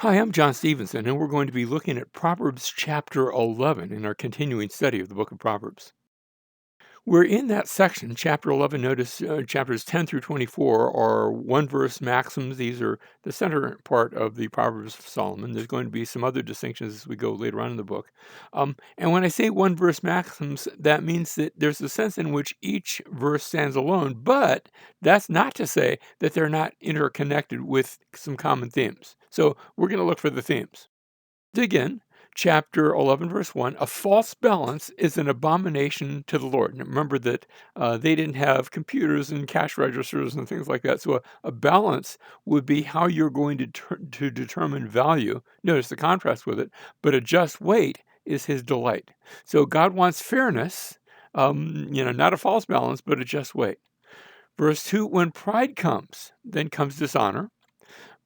Hi, I'm John Stevenson, and we're going to be looking at Proverbs chapter 11 in our continuing study of the book of Proverbs. We're in that section, chapter 11. Notice chapters 10 through 24 are one verse maxims. These are the center part of the Proverbs of Solomon. There's going to be some other distinctions as we go later on in the book. And when I say one verse maxims, that means that there's a sense in which each verse stands alone, but that's not to say that they're not interconnected with some common themes. So we're going to look for the themes. Dig in. Chapter 11, verse 1, a false balance is an abomination to the Lord. And remember that they didn't have computers and cash registers and things like that. So a balance would be how you're going to determine value. Notice the contrast with it, but a just weight is his delight. So God wants fairness, not a false balance, but a just weight. Verse 2, when pride comes, then comes dishonor.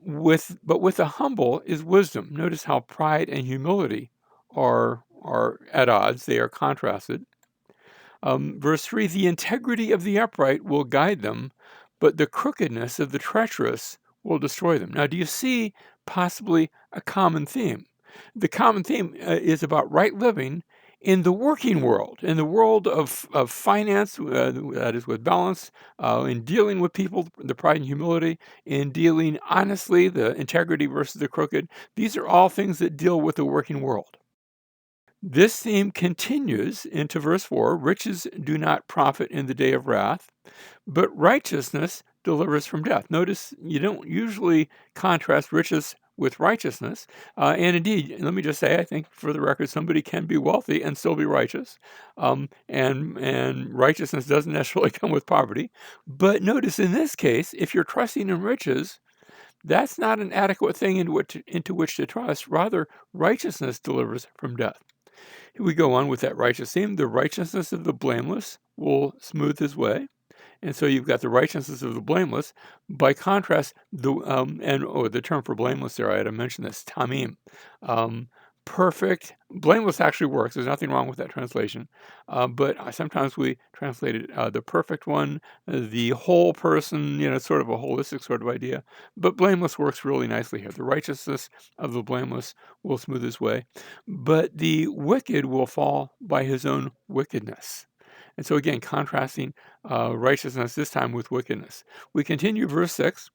With the humble is wisdom. Notice how pride and humility are at odds. They are contrasted. Verse 3, the integrity of the upright will guide them, but the crookedness of the treacherous will destroy them. Now, do you see possibly a common theme? The common theme is about right living in the working world, in the world of finance, that is with balance, in dealing with people, the pride and humility, in dealing honestly, the integrity versus the crooked. These are all things that deal with the working world. This theme continues into verse 4. Riches do not profit in the day of wrath, but righteousness delivers from death. Notice you don't usually contrast riches with righteousness. And indeed, let me just say, I think for the record, somebody can be wealthy and still be righteous. And righteousness doesn't necessarily come with poverty. But notice in this case, if you're trusting in riches, that's not an adequate thing into which to trust. Rather, righteousness delivers from death. Here we go on with that righteous theme. The righteousness of the blameless will smooth his way. And so you've got the righteousness of the blameless. By contrast, the term for blameless there, I had to mention this, tamim. Perfect. Blameless actually works. There's nothing wrong with that translation. But sometimes we translate it the perfect one, the whole person, sort of a holistic sort of idea. But blameless works really nicely here. The righteousness of the blameless will smooth his way. But the wicked will fall by his own wickedness. And so again, contrasting righteousness this time with wickedness. We continue verse 6.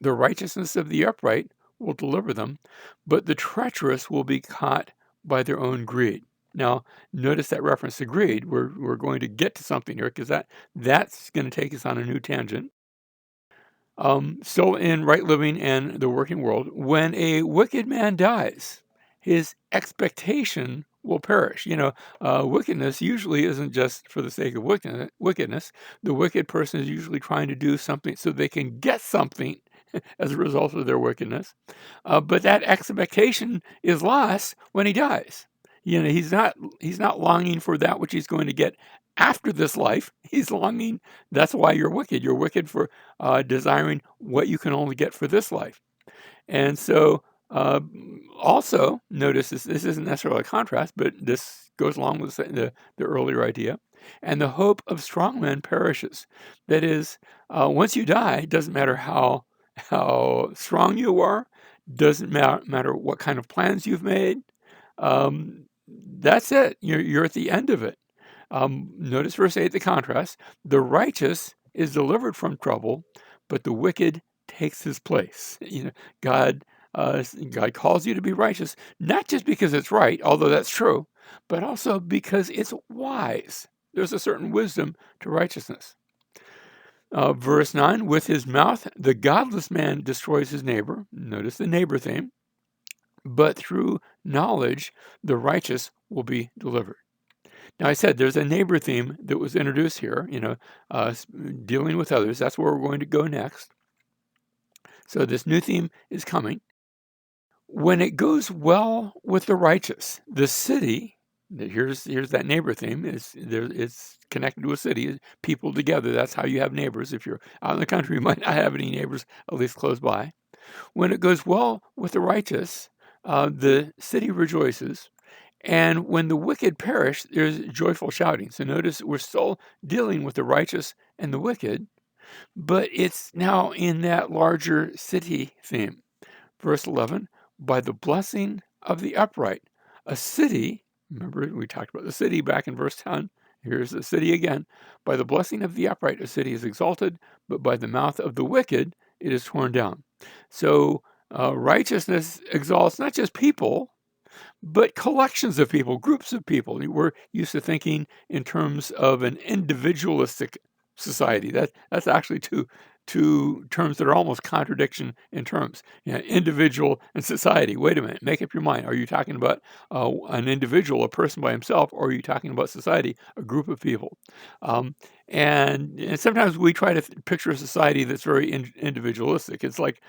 The righteousness of the upright will deliver them, but the treacherous will be caught by their own greed. Now, notice that reference to greed. We're going to get to something here because that's going to take us on a new tangent. Still in right living and the working world, when a wicked man dies, his expectation will perish. Wickedness usually isn't just for the sake of wickedness. The wicked person is usually trying to do something so they can get something as a result of their wickedness. But that expectation is lost when he dies. He's not longing for that which he's going to get after this life. He's longing. That's why you're wicked. You're wicked for desiring what you can only get for this life. And so, also notice this isn't necessarily a contrast, but this goes along with the earlier idea. And the hope of strong men perishes. That is, once you die, it doesn't matter how strong you are, doesn't matter what kind of plans you've made. That's it. You're at the end of it. Notice verse 8, the contrast. The righteous is delivered from trouble, but the wicked takes his place. God, God calls you to be righteous, not just because it's right, although that's true, but also because it's wise. There's a certain wisdom to righteousness. Verse 9, with his mouth, the godless man destroys his neighbor. Notice the neighbor theme. But through knowledge, the righteous will be delivered. Now, I said there's a neighbor theme that was introduced here, dealing with others. That's where we're going to go next. So this new theme is coming. When it goes well with the righteous, the city, here's that neighbor theme, it's connected to a city, people together. That's how you have neighbors. If you're out in the country, you might not have any neighbors, at least close by. When it goes well with the righteous, the city rejoices. And when the wicked perish, there's joyful shouting. So notice we're still dealing with the righteous and the wicked, but it's now in that larger city theme. Verse 11, by the blessing of the upright. A city, remember we talked about the city back in verse 10. Here's the city again. By the blessing of the upright, a city is exalted, but by the mouth of the wicked, it is torn down. So righteousness exalts not just people, but collections of people, groups of people. We're used to thinking in terms of an individualistic society. That's actually two terms that are almost contradiction in terms. Individual and society. Wait a minute, make up your mind. Are you talking about an individual, a person by himself, or are you talking about society, a group of people? Um, and sometimes we try to picture a society that's very individualistic. It's like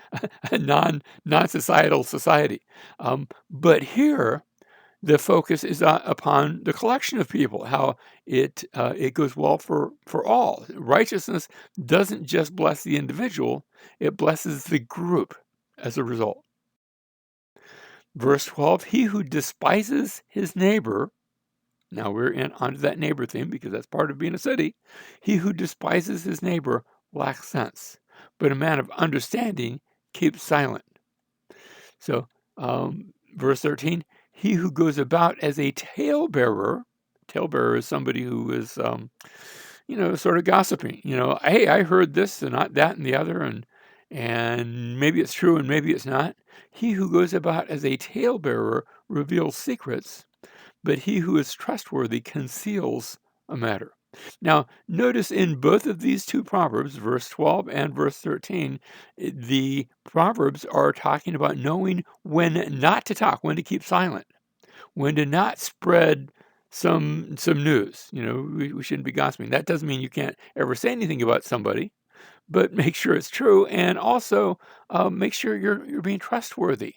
a non-societal society. But here, the focus is upon the collection of people, how it goes well for all. Righteousness doesn't just bless the individual; it blesses the group as a result. Verse 12: He who despises his neighbor. Now we're onto that neighbor theme because that's part of being a city. He who despises his neighbor lacks sense, but a man of understanding keeps silent. So, verse 13, he who goes about as a talebearer is somebody who is, sort of gossiping. Hey, I heard this and not that and the other, and maybe it's true and maybe it's not. He who goes about as a talebearer reveals secrets, but he who is trustworthy conceals a matter. Now, notice in both of these two Proverbs, verse 12 and verse 13, the Proverbs are talking about knowing when not to talk, when to keep silent, when to not spread some news. We shouldn't be gossiping. That doesn't mean you can't ever say anything about somebody, but make sure it's true, and also make sure you're being trustworthy.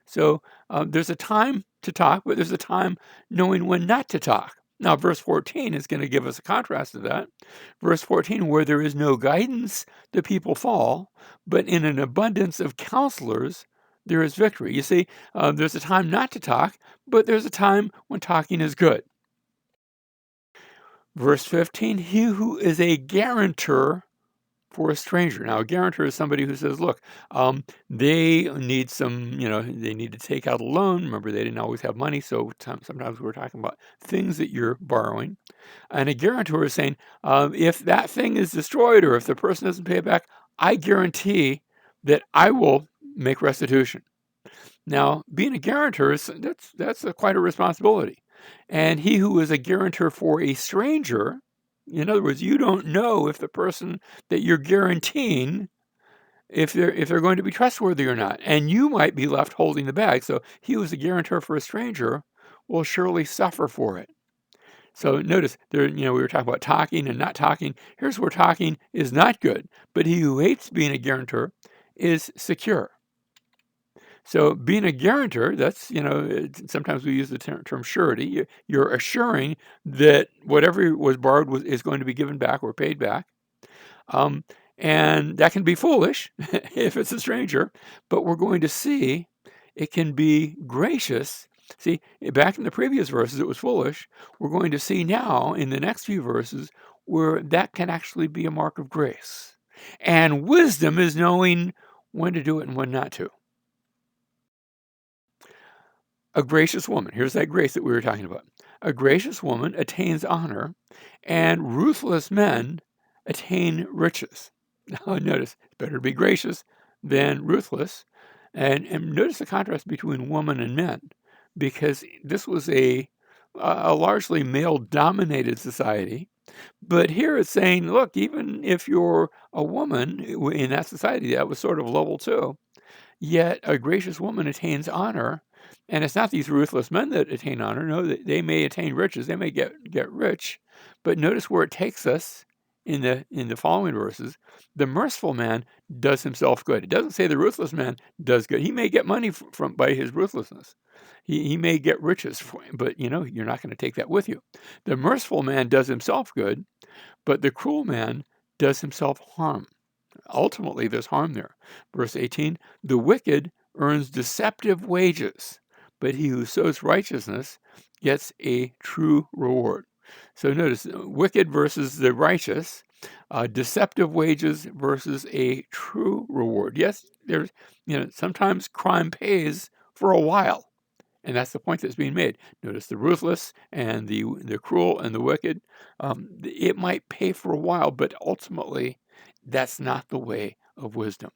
So there's a time to talk, but there's a time knowing when not to talk. Now, verse 14 is going to give us a contrast to that. Verse 14, where there is no guidance, the people fall, but in an abundance of counselors, there is victory. You see, there's a time not to talk, but there's a time when talking is good. Verse 15, he who is a guarantor for a stranger. Now, a guarantor is somebody who says, look, they need they need to take out a loan. Remember, they didn't always have money, so sometimes we're talking about things that you're borrowing. And a guarantor is saying, if that thing is destroyed or if the person doesn't pay it back, I guarantee that I will make restitution. Now, being a guarantor, that's quite a responsibility. And he who is a guarantor for a stranger, in other words, you don't know if the person that you're guaranteeing, if they're going to be trustworthy or not, and you might be left holding the bag. So he who is a guarantor for a stranger will surely suffer for it. So notice there, we were talking about talking and not talking. Here's where talking is not good, but he who hates being a guarantor is secure. So being a guarantor, that's, sometimes we use the term surety. You're assuring that whatever was borrowed is going to be given back or paid back. And that can be foolish if it's a stranger, but we're going to see it can be gracious. See, back in the previous verses, it was foolish. We're going to see now in the next few verses where that can actually be a mark of grace. And wisdom is knowing when to do it and when not to. A gracious woman, here's that grace that we were talking about. A gracious woman attains honor, and ruthless men attain riches. Now, notice, it's better to be gracious than ruthless. And notice the contrast between woman and men, because this was a largely male-dominated society. But here it's saying, look, even if you're a woman in that society, that was sort of level 2. Yet a gracious woman attains honor, and it's not these ruthless men that attain honor. No, they may attain riches, they may get rich, but notice where it takes us in the following verses. The merciful man does himself good. It doesn't say the ruthless man does good. He may get money from by his ruthlessness. He may get riches, but you're not going to take that with you. The merciful man does himself good, but the cruel man does himself harm. Ultimately, there's harm there. Verse 18, the wicked earns deceptive wages, but he who sows righteousness gets a true reward. So notice, wicked versus the righteous. Deceptive wages versus a true reward. Yes, there's, sometimes crime pays for a while. And that's the point that's being made. Notice the ruthless and the cruel and the wicked. It might pay for a while, but ultimately, that's not the way of wisdom.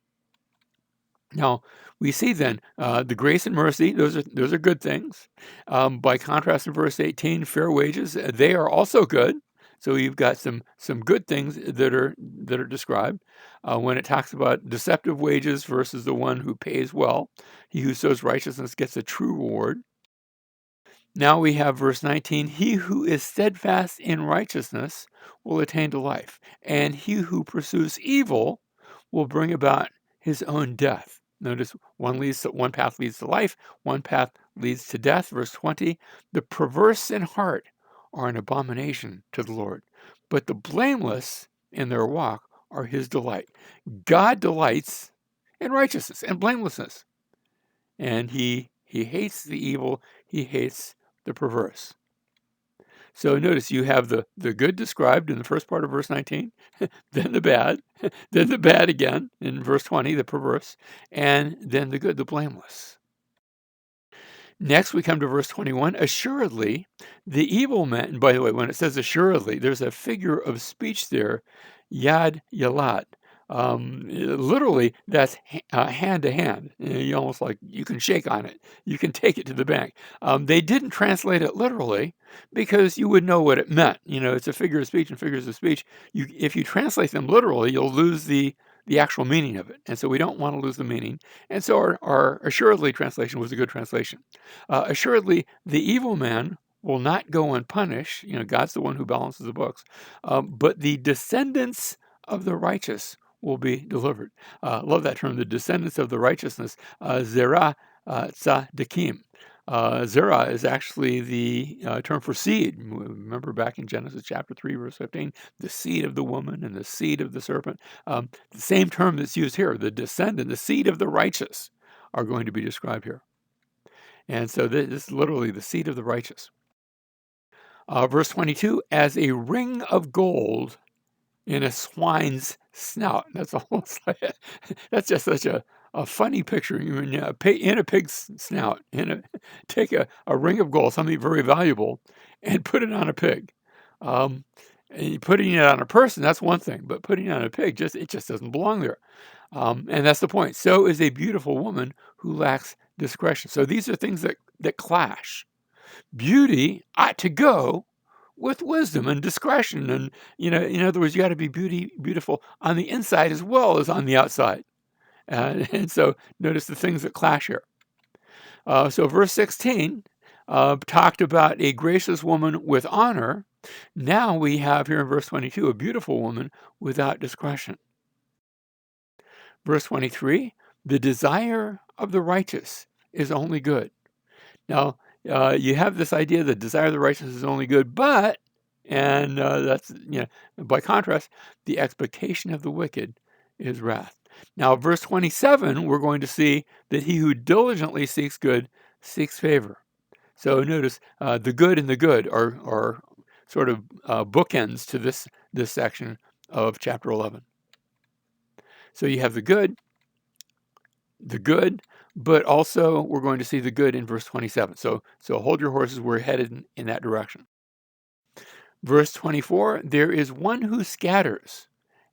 Now, we see then the grace and mercy; those are good things. By contrast, in verse 18, fair wages, they are also good. So you've got some good things that are described when it talks about deceptive wages versus the one who pays well. He who sows righteousness gets a true reward. Now we have verse 19, he who is steadfast in righteousness will attain to life, and he who pursues evil will bring about his own death. Notice one path leads to life, one path leads to death. Verse 20, the perverse in heart are an abomination to the Lord, but the blameless in their walk are his delight. God delights in righteousness and blamelessness, and he hates the evil, he hates the perverse. So notice you have the good described in the first part of verse 19, then the bad, then the bad again in verse 20, the perverse, and then the good, the blameless. Next, we come to verse 21. Assuredly, the evil man, and by the way, when it says assuredly, there's a figure of speech there, yad yalat. Literally, that's hand to hand. You almost like you can shake on it. You can take it to the bank. They didn't translate it literally because you would know what it meant. It's a figure of speech, and figures of speech. If you translate them literally, you'll lose the actual meaning of it. And so we don't want to lose the meaning. And so our assuredly translation was a good translation. Assuredly, the evil man will not go unpunished. God's the one who balances the books. But the descendants of the righteous will be delivered. Love that term, the descendants of the righteousness, zerah tzadikim. Zerah is actually the term for seed. Remember back in Genesis chapter 3, verse 15, the seed of the woman and the seed of the serpent. The same term that's used here, the descendant, the seed of the righteous, are going to be described here. And so this is literally the seed of the righteous. Verse 22, as a ring of gold in a swine's snout. That's almost like that's just such a funny picture. In a pig's snout, take a ring of gold, something very valuable, and put it on a pig. And putting it on a person, that's one thing, but putting it on a pig, it just doesn't belong there. And that's the point. So is a beautiful woman who lacks discretion. So these are things that clash. Beauty ought to go with wisdom and discretion. And, in other words, you got to be beautiful on the inside as well as on the outside. And so notice the things that clash here. So verse 16 talked about a gracious woman with honor. Now we have here in verse 22 a beautiful woman without discretion. Verse 23, the desire of the righteous is only good. Now, you have this idea that desire of the righteous is only good, but, and that's, by contrast, the expectation of the wicked is wrath. Now, verse 27, we're going to see that he who diligently seeks good seeks favor. So notice the good and the good are sort of bookends to this section of chapter 11. So you have the good, but also we're going to see the good in verse 27. So hold your horses, we're headed in that direction. Verse 24, there is one who scatters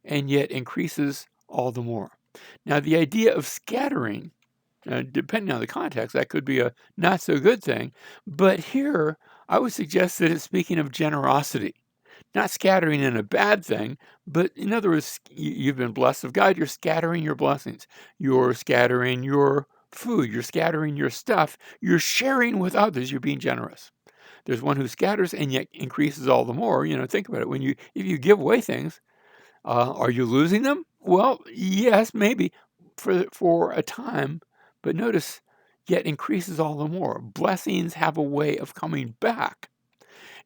and yet increases all the more. Now the idea of scattering, depending on the context, that could be a not so good thing, but here I would suggest that it's speaking of generosity. Not scattering in a bad thing, but in other words, you've been blessed of God, you're scattering your blessings. You're scattering your food, you're scattering your stuff, you're sharing with others, you're being generous. There's one who scatters and yet increases all the more. Think about it. If you give away things, are you losing them? Well, yes, maybe for a time, but notice, yet increases all the more. Blessings have a way of coming back.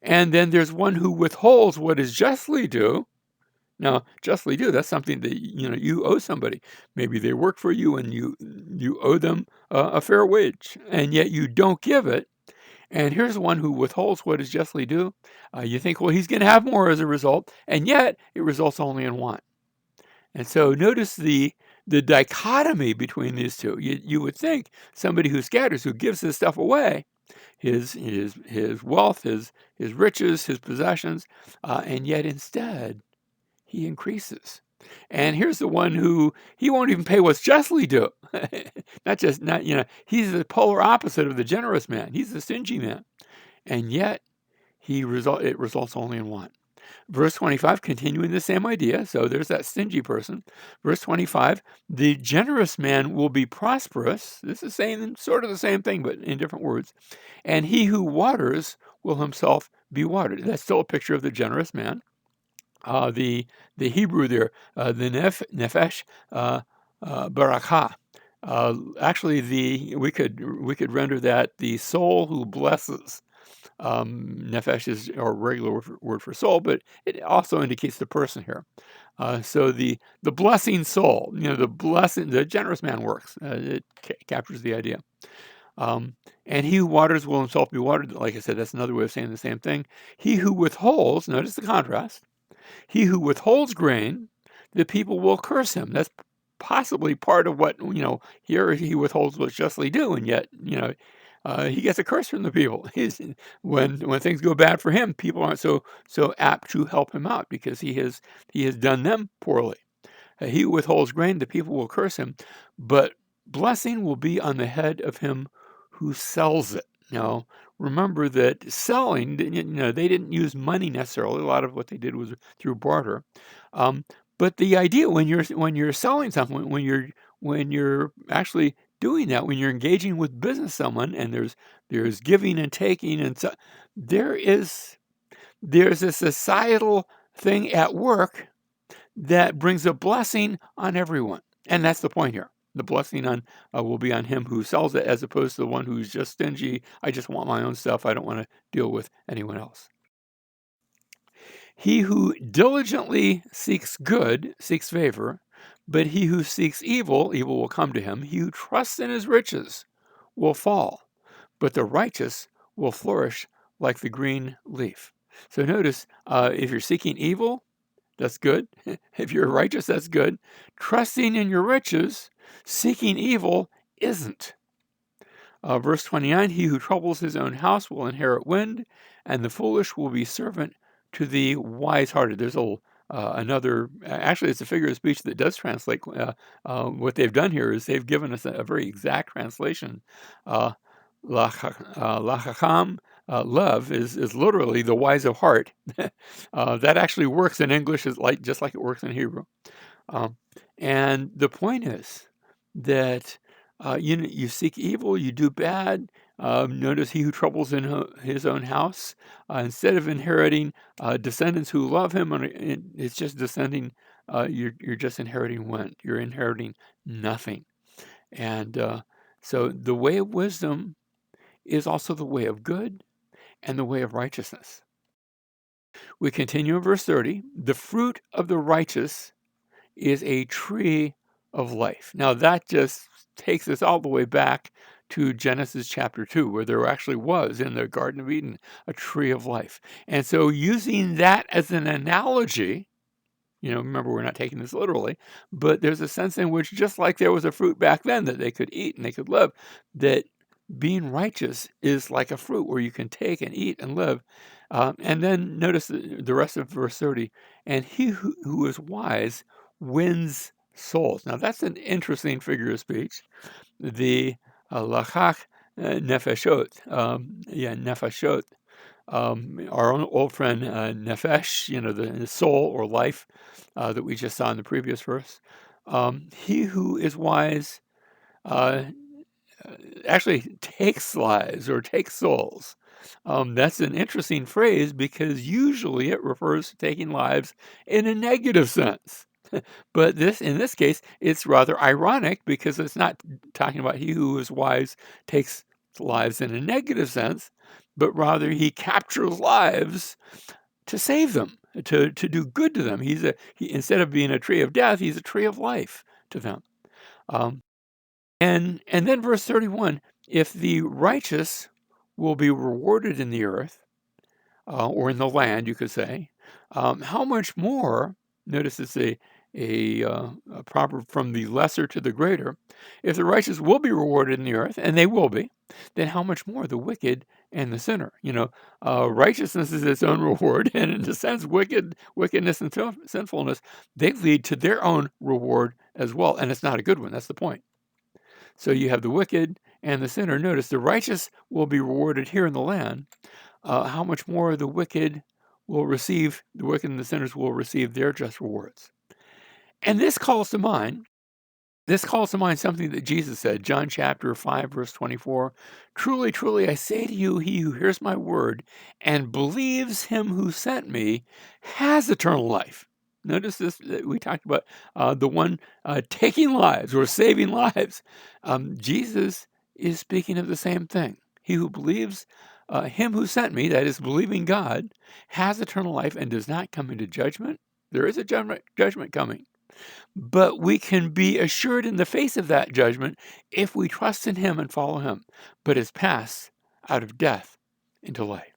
And then there's one who withholds what is justly due. Now, justly due, that's something that, you owe somebody. Maybe they work for you and you owe them a fair wage, and yet you don't give it. And here's the one who withholds what is justly due. You think, well, he's going to have more as a result, and yet it results only in want. And so notice the dichotomy between these two. You would think somebody who scatters, who gives this stuff away, his wealth, his riches, his possessions, and yet instead he increases. And here's the one who he won't even pay what's justly due. not he's the polar opposite of the generous man. He's the stingy man, and yet it results only in want. Verse 25, continuing the same idea. So there's that stingy person. Verse 25, the generous man will be prosperous. This is saying sort of the same thing, but in different words. And he who waters will himself be watered. That's still a picture of the generous man. The Hebrew there, the nefesh barakah. Actually, we could render that the soul who blesses. Nefesh is our regular word for soul, but it also indicates the person here. So the blessing soul, the generous man works. It captures the idea. And he who waters will himself be watered. Like I said, that's another way of saying the same thing. He who withholds, notice the contrast. He who withholds grain, the people will curse him. That's possibly part of what, here he withholds what's justly due, and yet, he gets a curse from the people. When things go bad for him, people aren't so apt to help him out because he has done them poorly. He who withholds grain, the people will curse him, but blessing will be on the head of him who sells it. Now, remember that selling, they didn't use money necessarily. A lot of what they did was through barter. But the idea when you're selling something, when you're actually doing that, when you're engaging with business someone, and there's giving and taking, and so there's a societal thing at work that brings a blessing on everyone. And that's the point here. The blessing will be on him who sells it, as opposed to the one who's just stingy. I just want my own stuff. I don't want to deal with anyone else. He who diligently seeks good seeks favor, but he who seeks evil will come to him. He who trusts in his riches will fall, but the righteous will flourish like the green leaf. So notice, if you're seeking evil, that's good. If you're righteous, that's good. Trusting in your riches, seeking evil isn't. Verse 29, he who troubles his own house will inherit wind, and the foolish will be servant to the wise-hearted. There's another, actually, it's a figure of speech that does translate. What they've done here is they've given us a very exact translation. Lachacham, love is literally the wise of heart. That actually works in English just like it works in Hebrew. And the point is that you seek evil, you do bad. Notice he who troubles in his own house, instead of inheriting descendants who love him, it's just descending. You're just inheriting wind. You're inheriting nothing. And so the way of wisdom is also the way of good and the way of righteousness. We continue in verse 30. The fruit of the righteous is a tree of life. Now that just takes us all the way back to Genesis chapter 2, where there actually was in the Garden of Eden a tree of life. And so using that as an analogy, remember, we're not taking this literally, but there's a sense in which, just like there was a fruit back then that they could eat and they could live, that being righteous is like a fruit where you can take and eat and live. And then notice the rest of verse 30. And he who is wise wins souls. Now that's an interesting figure of speech. The lachach nefeshot, nefeshot. Our own old friend nefesh, the soul or life that we just saw in the previous verse. He who is wise actually takes lives or takes souls. That's an interesting phrase because usually it refers to taking lives in a negative sense. But in this case, it's rather ironic because it's not talking about he who is wise takes lives in a negative sense, but rather he captures lives to save them, to do good to them. Instead of being a tree of death, he's a tree of life to them. And then verse 31, if the righteous will be rewarded in the earth, or in the land, you could say, how much more, notice it's a proverb from the lesser to the greater, if the righteous will be rewarded in the earth, and they will be, then how much more the wicked and the sinner? Righteousness is its own reward, and in a sense, wickedness and sinfulness, they lead to their own reward as well, and it's not a good one. That's the point. So you have the wicked and the sinner. Notice the righteous will be rewarded here in the land. How much more the wicked and the sinners will receive their just rewards. And this calls to mind something that Jesus said, John chapter 5, verse 24. Truly, truly, I say to you, he who hears my word and believes him who sent me has eternal life. Notice this, we talked about the one taking lives or saving lives. Jesus is speaking of the same thing. He who believes him who sent me, that is, believing God, has eternal life and does not come into judgment. There is a judgment coming. But we can be assured in the face of that judgment if we trust in him and follow him, but is passed out of death into life.